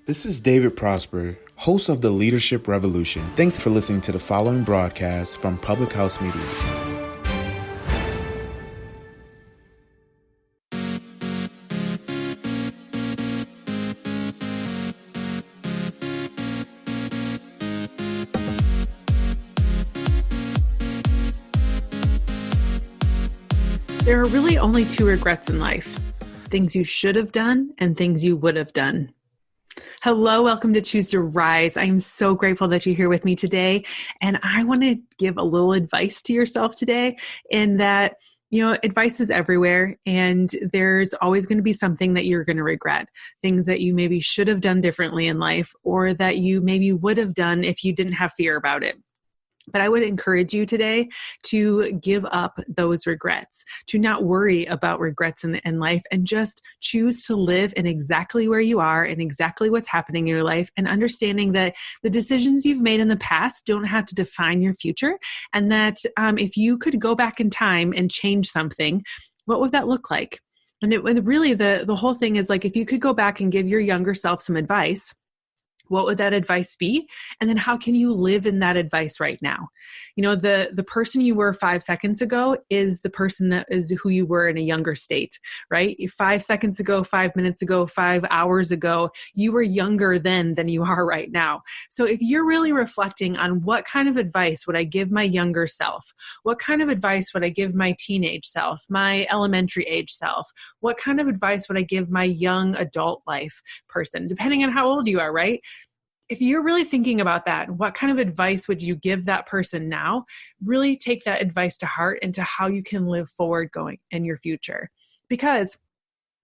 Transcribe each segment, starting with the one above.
This is David Prosper, host of the Leadership Revolution. Thanks for listening to the following broadcast from Public House Media. There are really only two regrets in life: things you should have done and things you would have done. Hello, welcome to Choose to Rise. I am so grateful that you're here with me today. And I want to give a little advice to yourself today in that, advice is everywhere, and there's always going to be something that you're going to regret. Things that you maybe should have done differently in life, or that you maybe would have done if you didn't have fear about it. But I would encourage you today to give up those regrets, to not worry about regrets in life, and just choose to live in exactly where you are and exactly what's happening in your life, and understanding that the decisions you've made in the past don't have to define your future. And that if you could go back in time and change something, what would that look like? And really the whole thing is like, if you could go back and give your younger self some advice, what would that advice be? And then how can you live in that advice right now? The person you were 5 seconds ago is the person that is who you were in a younger state, right? 5 seconds ago, 5 minutes ago, 5 hours ago, you were younger then than you are right now. So if you're really reflecting on what kind of advice would I give my younger self? What kind of advice would I give my teenage self, my elementary age self? What kind of advice would I give my young adult life person, depending on how old you are, right? If you're really thinking about that, what kind of advice would you give that person now? Really take that advice to heart into how you can live forward going in your future. Because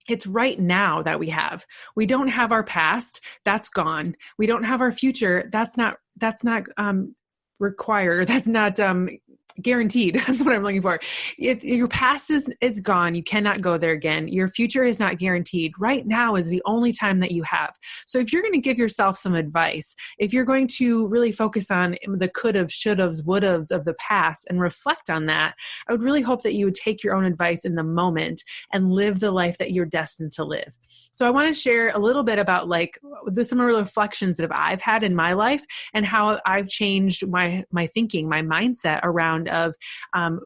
it's right now that we have. We don't have our past. That's gone. We don't have our future. That's not required. That's not guaranteed. That's what I'm looking for. If your past is gone, you cannot go there again. Your future is not guaranteed. Right now is the only time that you have. So if you're going to give yourself some advice, if you're going to really focus on the could've, should've, would've of the past and reflect on that, I would really hope that you would take your own advice in the moment and live the life that you're destined to live. So I want to share a little bit about some reflections that I've had in my life and how I've changed my thinking, my mindset around of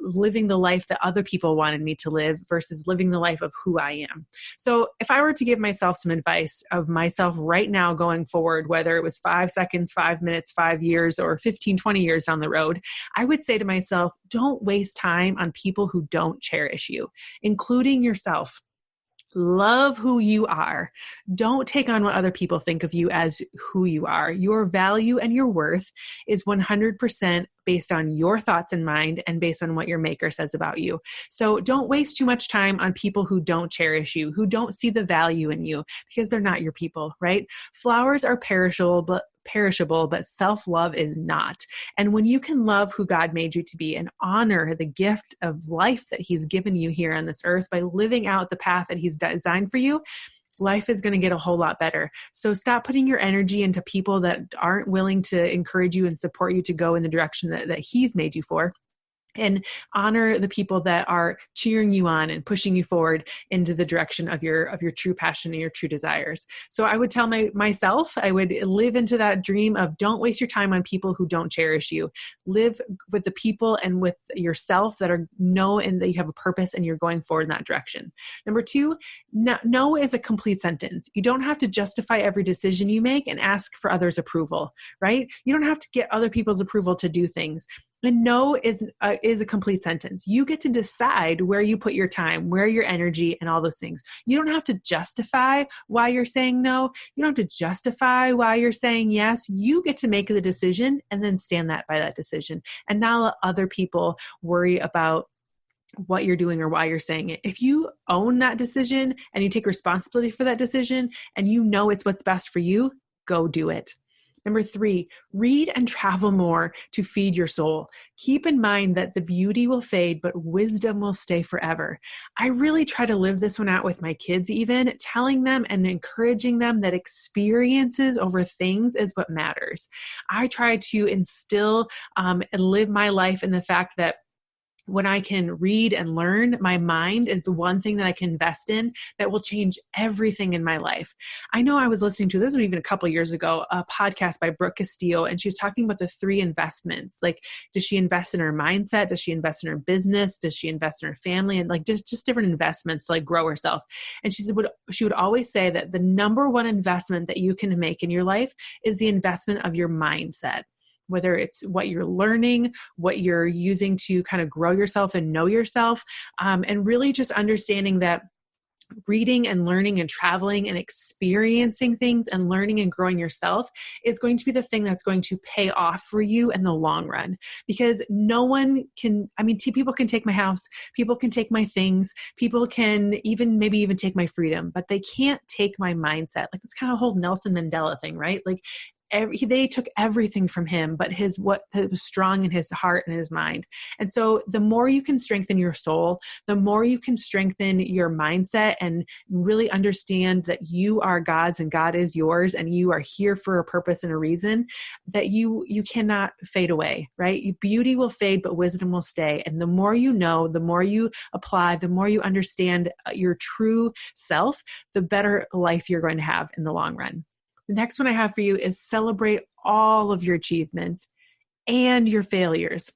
living the life that other people wanted me to live versus living the life of who I am. So if I were to give myself some advice of myself right now going forward, whether it was 5 seconds, 5 minutes, 5 years, or 15, 20 years down the road, I would say to myself, don't waste time on people who don't cherish you, including yourself. Love who you are. Don't take on what other people think of you as who you are. Your value and your worth is 100% based on your thoughts in mind and based on what your maker says about you. So don't waste too much time on people who don't cherish you, who don't see the value in you, because they're not your people, right? Flowers are perishable, but self-love is not. And when you can love who God made you to be and honor the gift of life that He's given you here on this earth by living out the path that He's designed for you, life is going to get a whole lot better. So stop putting your energy into people that aren't willing to encourage you and support you to go in the direction that He's made you for. And honor the people that are cheering you on and pushing you forward into the direction of your true passion and your true desires. So I would tell myself, I would live into that dream of don't waste your time on people who don't cherish you. Live with the people and with yourself that know and that you have a purpose and you're going forward in that direction. Number 2, no is a complete sentence. You don't have to justify every decision you make and ask for others' approval, right? You don't have to get other people's approval to do things. And no is a complete sentence. You get to decide where you put your time, where your energy, and all those things. You don't have to justify why you're saying no. You don't have to justify why you're saying yes. You get to make the decision and then stand by that decision, and not let other people worry about what you're doing or why you're saying it. If you own that decision and you take responsibility for that decision and you know it's what's best for you, go do it. Number 3, read and travel more to feed your soul. Keep in mind that the beauty will fade, but wisdom will stay forever. I really try to live this one out with my kids, even telling them and encouraging them that experiences over things is what matters. I try to instill and live my life in the fact that when I can read and learn, my mind is the one thing that I can invest in that will change everything in my life. I know I was listening to, this was even a couple of years ago, a podcast by Brooke Castillo, and she was talking about the 3 investments. Like, does she invest in her mindset? Does she invest in her business? Does she invest in her family? And like just different investments to like grow herself. And she would always say that the number one investment that you can make in your life is the investment of your mindset. Whether it's what you're learning, what you're using to kind of grow yourself and know yourself, and really just understanding that reading and learning and traveling and experiencing things and learning and growing yourself is going to be the thing that's going to pay off for you in the long run. Because no one can, people can take my house, people can take my things, people can maybe even take my freedom, but they can't take my mindset. Like, it's kind of a whole Nelson Mandela thing, right? Like, they took everything from him, but what was strong in his heart and his mind. And so the more you can strengthen your soul, the more you can strengthen your mindset and really understand that you are God's and God is yours, and you are here for a purpose and a reason, that you cannot fade away, right? Beauty will fade, but wisdom will stay. And the more you know, the more you apply, the more you understand your true self, the better life you're going to have in the long run. The next one I have for you is celebrate all of your achievements and your failures.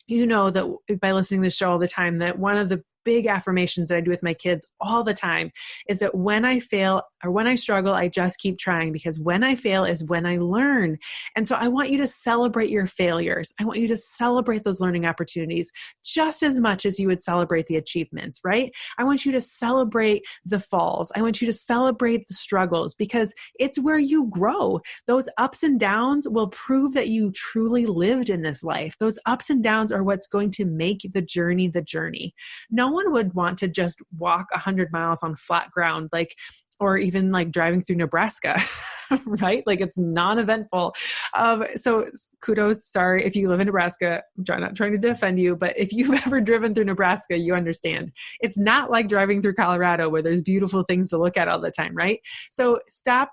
You know that by listening to this show all the time, that one of the big affirmations that I do with my kids all the time is that when I fail or when I struggle, I just keep trying, because when I fail is when I learn. And so I want you to celebrate your failures. I want you to celebrate those learning opportunities just as much as you would celebrate the achievements, right? I want you to celebrate the falls. I want you to celebrate the struggles, because it's where you grow. Those ups and downs will prove that you truly lived in this life. Those ups and downs are what's going to make the journey the journey. No one would want to just walk 100 miles on flat ground, or even like driving through Nebraska, right? Like, it's non-eventful. So kudos, sorry, if you live in Nebraska, I'm not trying to defend you, but if you've ever driven through Nebraska, you understand. It's not like driving through Colorado where there's beautiful things to look at all the time, right? So stop.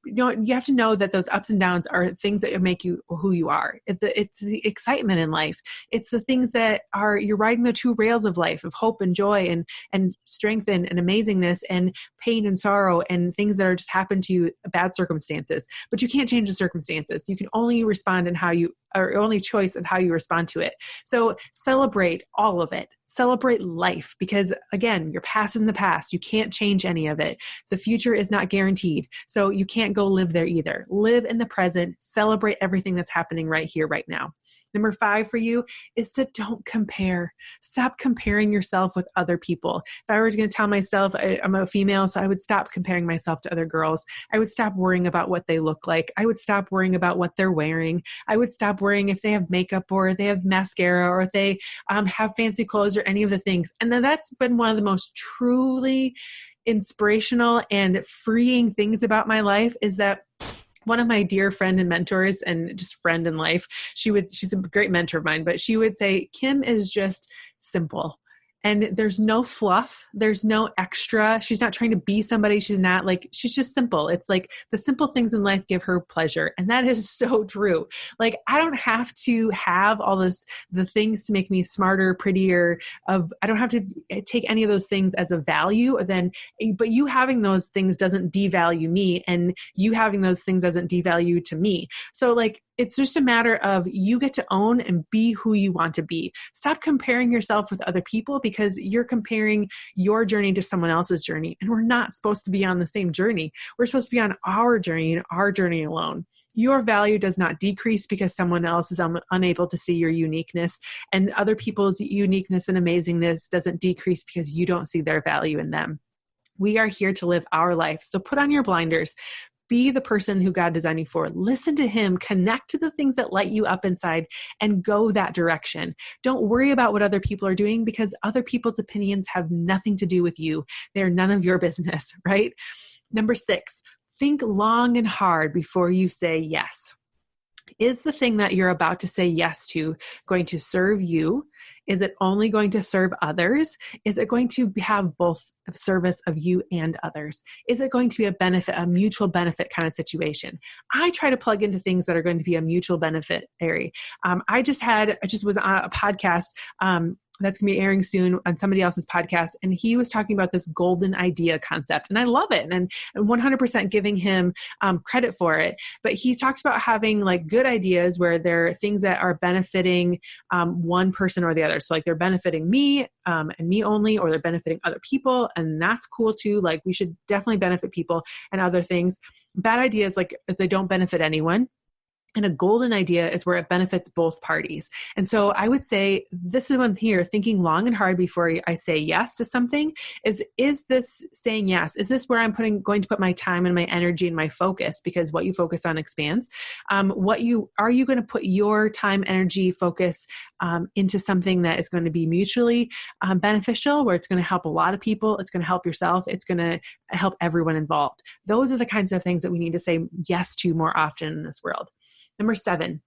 You have to know that those ups and downs are things that make you who you are. It's the excitement in life. It's the things that you're riding the 2 rails of life, of hope and joy and strength and amazingness and pain and sorrow and things that are just happen to you, bad circumstances. But you can't change the circumstances. You can only respond in only choice of how you respond to it. So celebrate all of it. Celebrate life, because again, your past is in the past. You can't change any of it. The future is not guaranteed. So you can't go live there either. Live in the present. Celebrate everything that's happening right here, right now. Number 5 for you is to don't compare. Stop comparing yourself with other people. If I were going to tell myself I'm a female, so I would stop comparing myself to other girls. I would stop worrying about what they look like. I would stop worrying about what they're wearing. I would stop worrying if they have makeup or they have mascara or if they have fancy clothes or any of the things. And then that's been one of the most truly inspirational and freeing things about my life is that one of my dear friend and mentors and just friend in life, she's a great mentor of mine, but she would say, Kim is just simple. And there's no fluff. There's no extra. She's not trying to be somebody. She's just simple. It's like the simple things in life give her pleasure. And that is so true. Like, I don't have to have all the things to make me smarter, prettier. I don't have to take any of those things as a value. But you having those things doesn't devalue me, and you having those things doesn't devalue to me. So it's just a matter of you get to own and be who you want to be. Stop comparing yourself with other people, because you're comparing your journey to someone else's journey. And we're not supposed to be on the same journey. We're supposed to be on our journey and our journey alone. Your value does not decrease because someone else is unable to see your uniqueness, and other people's uniqueness and amazingness doesn't decrease because you don't see their value in them. We are here to live our life. So put on your blinders. Be the person who God designed you for. Listen to Him. Connect to the things that light you up inside and go that direction. Don't worry about what other people are doing, because other people's opinions have nothing to do with you. They're none of your business, right? Number 6, think long and hard before you say yes. Is the thing that you're about to say yes to going to serve you? Is it only going to serve others? Is it going to have both service of you and others? Is it going to be a benefit, a mutual benefit kind of situation? I try to plug into things that are going to be a mutual benefit area. I just was on a podcast that's going to be airing soon on somebody else's podcast. And he was talking about this golden idea concept. And I love it. And 100% giving him credit for it. But he talked about having like good ideas where they're things that are benefiting one person or the other. So like they're benefiting me and me only, or they're benefiting other people. And that's cool too. Like we should definitely benefit people and other things. Bad ideas, like if they don't benefit anyone. And a golden idea is where it benefits both parties. And so I would say this is what I'm here thinking long and hard before I say yes to something is this saying yes? Is this where I'm going to put my time and my energy and my focus? Because what you focus on expands. Are you going to put your time, energy, focus into something that is going to be mutually beneficial, where it's going to help a lot of people, it's going to help yourself, it's going to help everyone involved. Those are the kinds of things that we need to say yes to more often in this world. Number 7,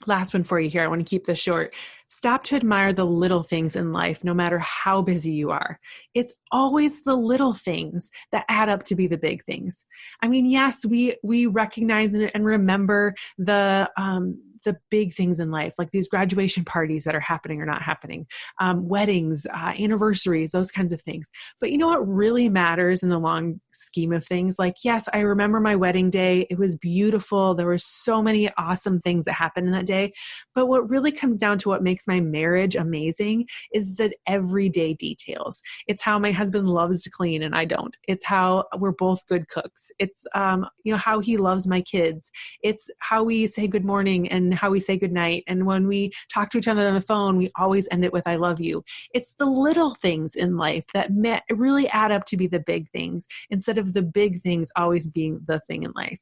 last one for you here. I want to keep this short. Stop to admire the little things in life, no matter how busy you are. It's always the little things that add up to be the big things. I mean, yes, we recognize and remember the big things in life, like these graduation parties that are happening or not happening, weddings, anniversaries, those kinds of things. But you know what really matters in the long scheme of things? Like, yes, I remember my wedding day. It was beautiful. There were so many awesome things that happened in that day. But what really comes down to what makes my marriage amazing is the everyday details. It's how my husband loves to clean and I don't. It's how we're both good cooks. It's, how he loves my kids. It's how we say good morning and how we say good night. And when we talk to each other on the phone, we always end it with, I love you. It's the little things in life that really add up to be the big things, instead of the big things always being the thing in life.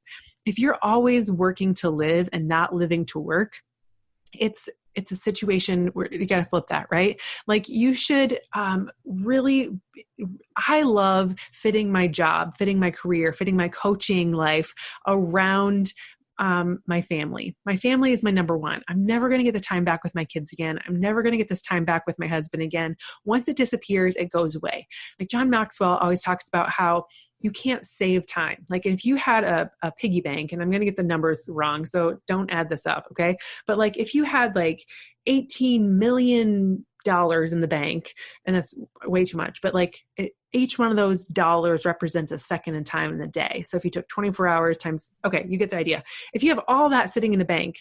If you're always working to live and not living to work, it's a situation where you got to flip that, right? Like you should I love fitting my job, fitting my career, fitting my coaching life around my family. My family is my number one. I'm never going to get the time back with my kids again. I'm never going to get this time back with my husband again. Once it disappears, it goes away. Like John Maxwell always talks about how you can't save time. Like if you had a piggy bank, and I'm going to get the numbers wrong, so don't add this up. Okay. But like if you had like $18 million in the bank, and that's way too much, but like each one of those dollars represents a second in time in the day. So if you took 24 hours times, okay, you get the idea. If you have all that sitting in a bank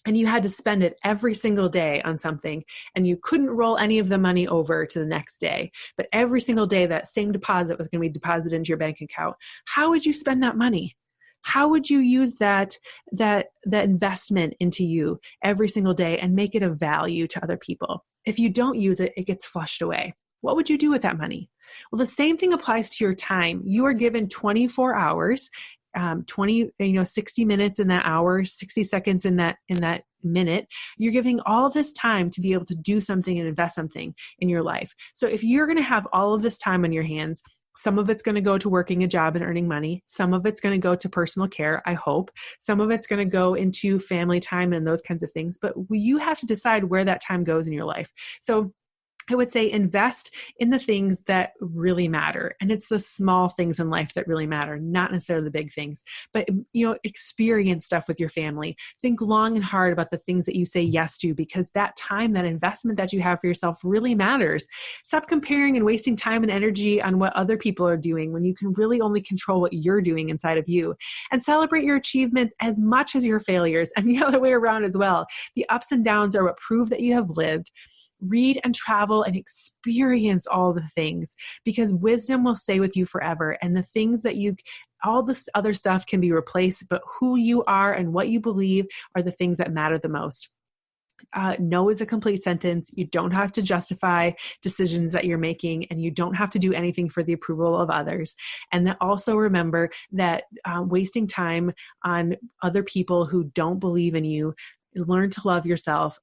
and you had to spend it every single day on something, and you couldn't roll any of the money over to the next day, but every single day that same deposit was going to be deposited into your bank account, how would you spend that money? How would you use that investment into you every single day and make it of value to other people? If you don't use it, it gets flushed away. What would you do with that money? Well, the same thing applies to your time. You are given 24 hours, 60 minutes in that hour, 60 seconds in that minute. You're giving all of this time to be able to do something and invest something in your life. So if you're going to have all of this time on your hands, some of it's going to go to working a job and earning money. Some of it's going to go to personal care, I hope. Some of it's going to go into family time and those kinds of things. But you have to decide where that time goes in your life. So I would say invest in the things that really matter. And it's the small things in life that really matter, not necessarily the big things. But, experience stuff with your family. Think long and hard about the things that you say yes to, because that time, that investment that you have for yourself really matters. Stop comparing and wasting time and energy on what other people are doing when you can really only control what you're doing inside of you. And celebrate your achievements as much as your failures, and the other way around as well. The ups and downs are what prove that you have lived. Read and travel and experience all the things, because wisdom will stay with you forever. And the things that all this other stuff can be replaced, but who you are and what you believe are the things that matter the most. No is a complete sentence. You don't have to justify decisions that you're making, and you don't have to do anything for the approval of others. And then also remember that wasting time on other people who don't believe in you, learn to love yourself.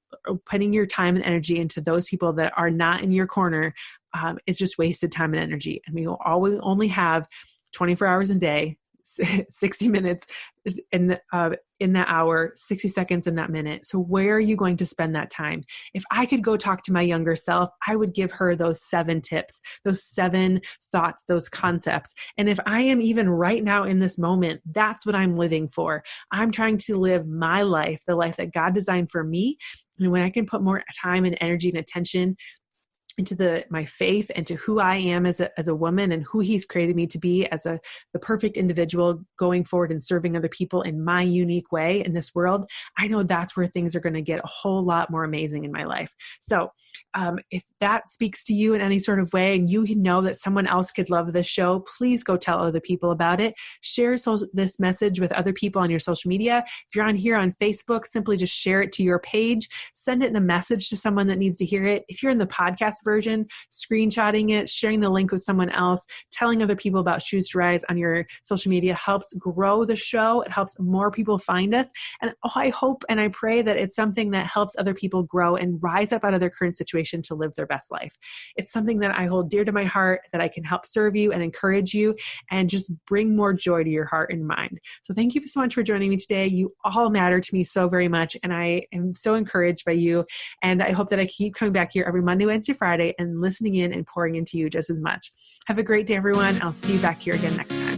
Putting your time and energy into those people that are not in your corner is just wasted time and energy. And we will always only have 24 hours a day, 60 minutes in that hour, 60 seconds in that minute. So where are you going to spend that time? If I could go talk to my younger self, I would give her those 7 tips, those 7 thoughts, those concepts. And if I am even right now in this moment, that's what I'm living for. I'm trying to live my life, the life that God designed for me. And when I can put more time and energy and attention into my faith and to who I am as a woman and who he's created me to be as the perfect individual going forward and serving other people in my unique way in this world, I know that's where things are going to get a whole lot more amazing in my life. So if that speaks to you in any sort of way and you know that someone else could love this show, please go tell other people about it. Share this message with other people on your social media. If you're on here on Facebook, simply just share it to your page. Send it in a message to someone that needs to hear it. If you're in the podcast version, screenshotting it, sharing the link with someone else, telling other people about Choose to Rise on your social media helps grow the show. It helps more people find us. And I hope and I pray that it's something that helps other people grow and rise up out of their current situation to live their best life. It's something that I hold dear to my heart, that I can help serve you and encourage you and just bring more joy to your heart and mind. So thank you so much for joining me today. You all matter to me so very much. And I am so encouraged by you. And I hope that I keep coming back here every Monday, Wednesday, Friday and listening in and pouring into you just as much. Have a great day, everyone. I'll see you back here again next time.